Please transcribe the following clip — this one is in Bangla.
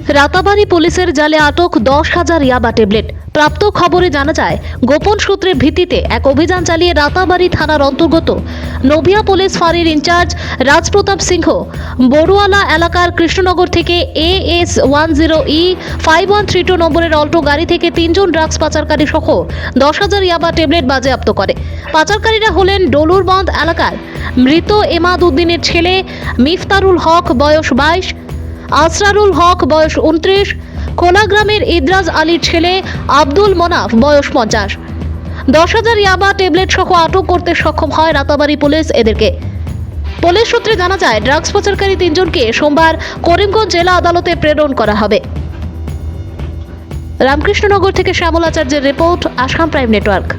রাতাবাড়ী পুলিশের জালে আটক 10,000 ইয়াবা ট্যাবলেট। প্রাপ্ত খবরে জানা যায়, গোপন সূত্রের ভিত্তিতে এক অভিযান চালিয়ে রাতাবাড়ী থানার অন্তর্গত নবিয়া পুলিশ ফাঁড়ির ইনচার্জ রাজপ্রতাপ সিংহ বড়ুয়ালা এলাকার কৃষ্ণনগর থেকে AS 10E 5132 নম্বরের অল্টো গাড়ি থেকে 3 জন ড্রাগস পাচারকারী সহ 10,000 ইয়াবা ট্যাবলেট বাজেয়াপ্ত করে। পাচারকারীরা হলেন ডলুরবন্দ এলাকার মৃত এমাদ উদ্দিনের ছেলে মিফতারুল হক বয়স 22, আসরারুল হক বয়স 29, কোলাগ্রামের ইদ্রাজ আলীর ছেলে আব্দুল মনাফ বয়স 50। 10,000 ইয়াবা ট্যাবলেট সহ আটক করতে সক্ষম হয় রাতাবাড়ী পুলিশ এদেরকে। পুলিশ সূত্রে জানা যায়, ড্রাগস পাচারকারী 3 জনকে সোমবার করিমগঞ্জ জেলা আদালতে প্রেরণ করা হবে। রামকৃষ্ণনগর থেকে শ্যামল আচার্যের রিপোর্ট, আসাম প্রাইম নেটওয়ার্ক।